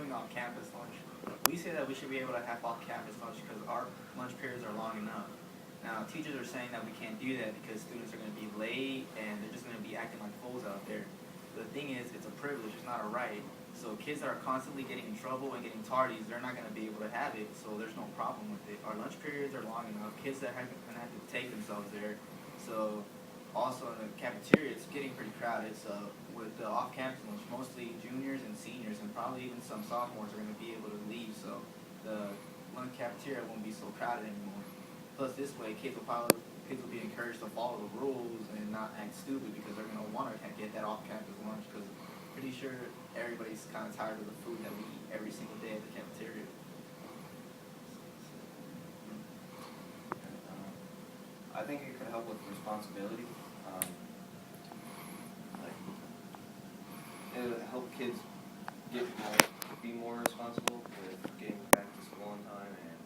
having off-campus lunch, we say that we should be able to have off-campus lunch because our lunch periods are long enough. Now, teachers are saying that we can't do that because students are going to be late and they're just going to be acting like fools out there. The thing is, it's a privilege, it's not a right. So kids that are constantly getting in trouble and getting tardies, they're not going to be able to have it, so there's no problem with it. Our lunch periods are long enough. Kids that haven't going to have to take themselves there. So also in the cafeteria, it's getting pretty crowded. So with the off-campus lunch, mostly juniors and seniors and probably even some sophomores are going to be able to leave. So the lunch cafeteria won't be so crowded anymore. Plus this way, kids will be encouraged to follow the rules and not act stupid because they're going to want to get that off-campus lunch because pretty sure everybody's kind of tired of the food that we eat every single day at the cafeteria. I think it could help with responsibility. It would help kids be more responsible with getting back to school on time, and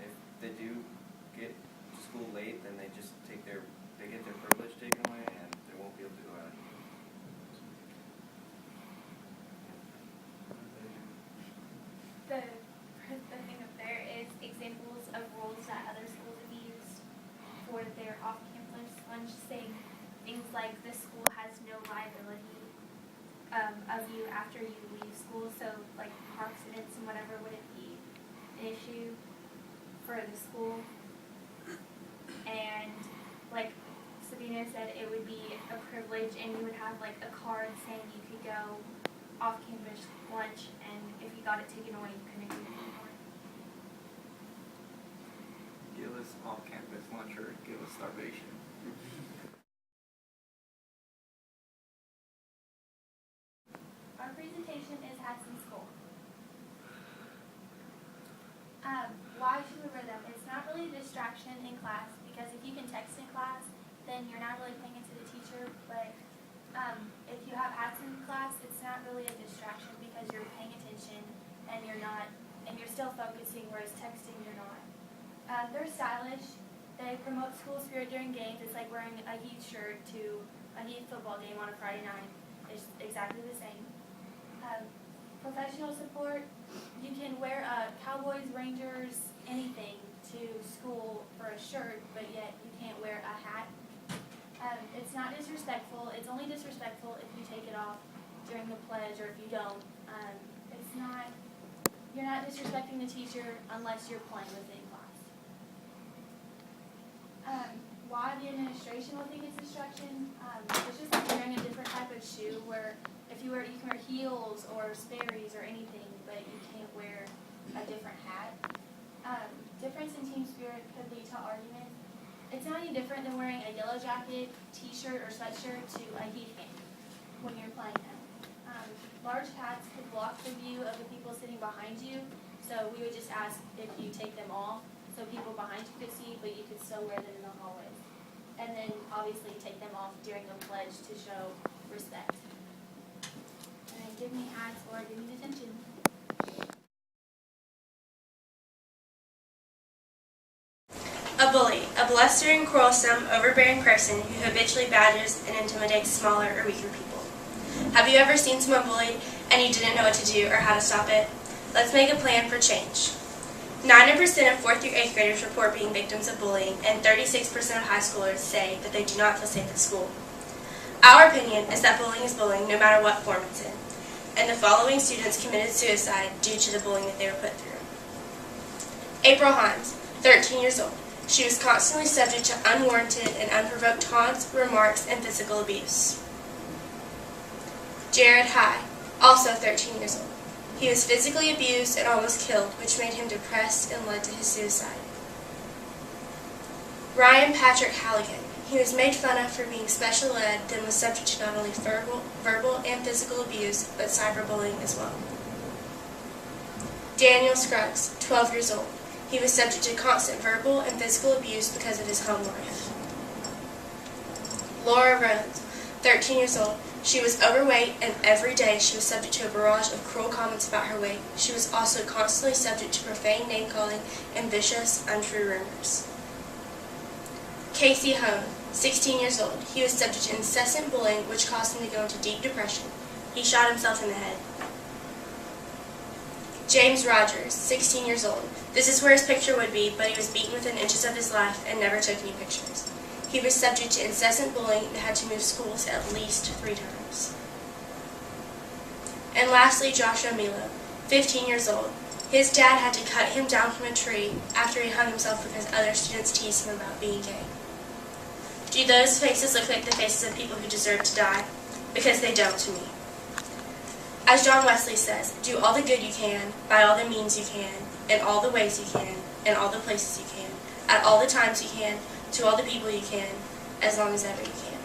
if they do get to school late, then they get their privilege taken away, and they won't be able to go out. The thing up there is examples of rules that other schools have used for their off-campus lunch, saying things like the school has no liability of you after you leave school, so like car accidents and whatever wouldn't be an issue for the school. And like Sabina said, it would be a privilege and you would have like a card saying you could go off-campus lunch, and if you got it taken away, you couldn't do it anymore. Give us off-campus lunch or give us starvation. Our presentation is hats in school. Why should we wear them? It's not really a distraction in class because if you can text in class, then you're not really paying attention to the teacher. But if you have hats in class, it's not really a distraction because you're paying attention and you're still focusing, whereas texting you're not. They're stylish. They promote school spirit during games. It's like wearing a Heat shirt to a Heat football game on a Friday night. It's exactly the same. Professional support, you can wear Cowboys, Rangers, anything to school for a shirt, but yet you can't wear a hat. It's not disrespectful. It's only disrespectful if you take it off during the pledge or if you don't. You're not disrespecting the teacher unless you're playing with it in class. Why the administration will think it's distraction? It's just like wearing a different type of shoe where you can wear heels or Sperry's or anything, but you can't wear a different hat. Difference in team spirit could lead to argument. It's not any different than wearing a yellow jacket, t-shirt, or sweatshirt to a Heat game when you're playing them. Large hats could block the view of the people sitting behind you, so we would just ask if you take them off so people behind you could see, but you could still wear them in the hallways. And then obviously take them off during the pledge to show respect. And give me hats or give me detention. A bully, a blustering, quarrelsome, overbearing person who habitually badgers and intimidates smaller or weaker people. Have you ever seen someone bullied and you didn't know what to do or how to stop it? Let's make a plan for change. 90% of 4th through 8th graders report being victims of bullying, and 36% of high schoolers say that they do not feel safe at school. Our opinion is that bullying is bullying no matter what form it's in, and the following students committed suicide due to the bullying that they were put through. April Himes, 13 years old. She was constantly subject to unwarranted and unprovoked taunts, remarks, and physical abuse. Jared High, also 13 years old. He was physically abused and almost killed, which made him depressed and led to his suicide. Ryan Patrick Halligan. He was made fun of for being special ed, then was subject to not only verbal and physical abuse, but cyberbullying as well. Daniel Scruggs, 12 years old. He was subject to constant verbal and physical abuse because of his home life. Laura Rhodes, 13 years old. She was overweight, and every day she was subject to a barrage of cruel comments about her weight. She was also constantly subject to profane name-calling and vicious, untrue rumors. Casey Hone, 16 years old. He was subject to incessant bullying, which caused him to go into deep depression. He shot himself in the head. James Rogers, 16 years old. This is where his picture would be, but he was beaten within inches of his life and never took any pictures. He was subject to incessant bullying and had to move schools at least 3 times. And lastly, Joshua Milo, 15 years old. His dad had to cut him down from a tree after he hung himself because other students teased him about being gay. Do those faces look like the faces of people who deserve to die? Because they don't to me. As John Wesley says, do all the good you can, by all the means you can, in all the ways you can, in all the places you can, at all the times you can, to all the people you can, as long as ever you can.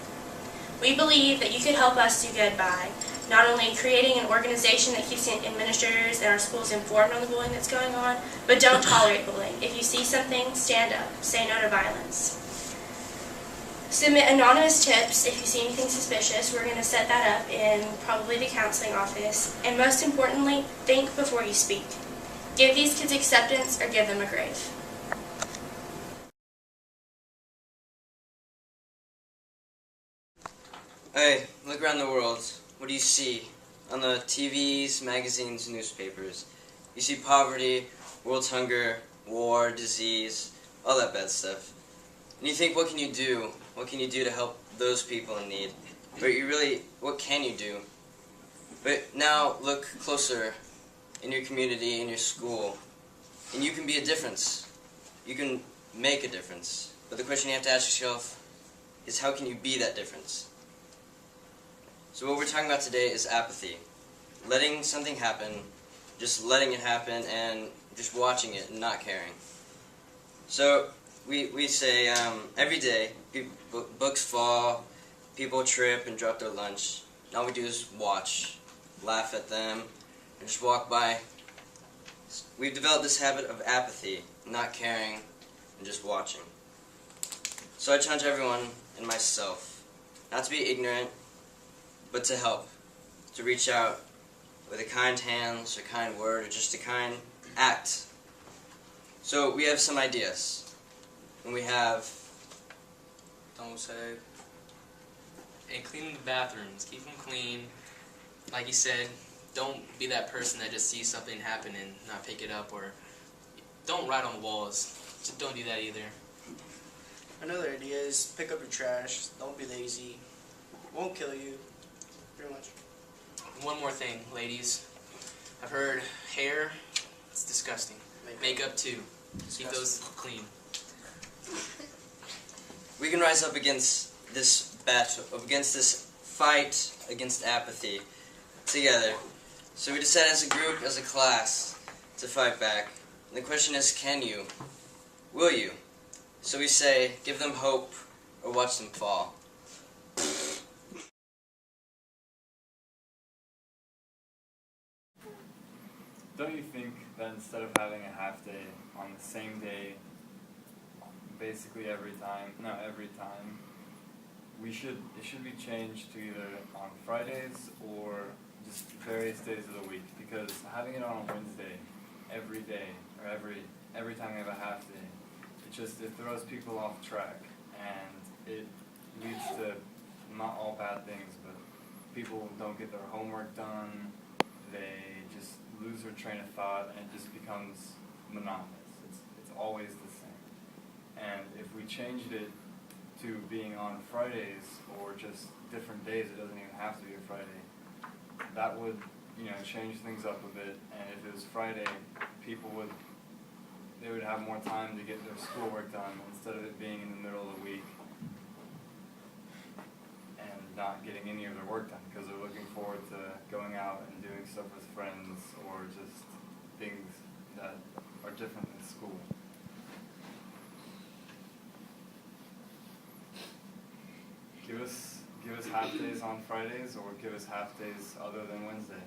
We believe that you could help us do good by not only creating an organization that keeps administrators and our schools informed on the bullying that's going on, but don't tolerate bullying. If you see something, stand up. Say no to violence. Submit anonymous tips if you see anything suspicious. We're going to set that up in probably the counseling office. And most importantly, think before you speak. Give these kids acceptance or give them a grave. Hey, look around the world. What do you see? On the TVs, magazines, newspapers. You see poverty, world hunger, war, disease, all that bad stuff. And you think, what can you do? What can you do to help those people in need? But you really, what can you do? But now look closer in your community, in your school, and you can be a difference. You can make a difference. But the question you have to ask yourself is, how can you be that difference? So what we're talking about today is apathy. Letting something happen, just letting it happen, and just watching it and not caring. So we say every day, books fall, people trip and drop their lunch. And all we do is watch, laugh at them, and just walk by. We've developed this habit of apathy, not caring, and just watching. So I challenge everyone and myself not to be ignorant, but to help, to reach out with a kind hand, a kind word, or just a kind act. So we have some ideas. And we have, Don't say. And clean the bathrooms. Keep them clean. Like you said, don't be that person that just sees something happen and not pick it up, or don't write on the walls. Just don't do that either. Another idea is pick up your trash. Don't be lazy. Won't kill you. Pretty much. One more thing, ladies. I've heard hair, it's disgusting. Makeup too. Keep those clean. we can rise up against this battle, against this fight against apathy together. So we decided as a group, as a class, to fight back. And the question is, can you? Will you? So we say, give them hope or watch them fall. Don't you think that instead of having a half day on the same day, basically every time, it should be changed to either on Fridays or just various days of the week, because having it on a Wednesday every day, or every time we have a half day, it throws people off track, and it leads to not all bad things, but people don't get their homework done, they just lose their train of thought, and it just becomes monotonous. It's always the same. And if we changed it to being on Fridays or just different days, it doesn't even have to be a Friday, that would, change things up a bit. And if it was Friday, they would have more time to get their schoolwork done instead of it being in the middle of the week and not getting any of their work done because they're looking forward to going out and doing stuff with friends or just things that are different than school. Give us half days on Fridays, or give us half days other than Wednesday.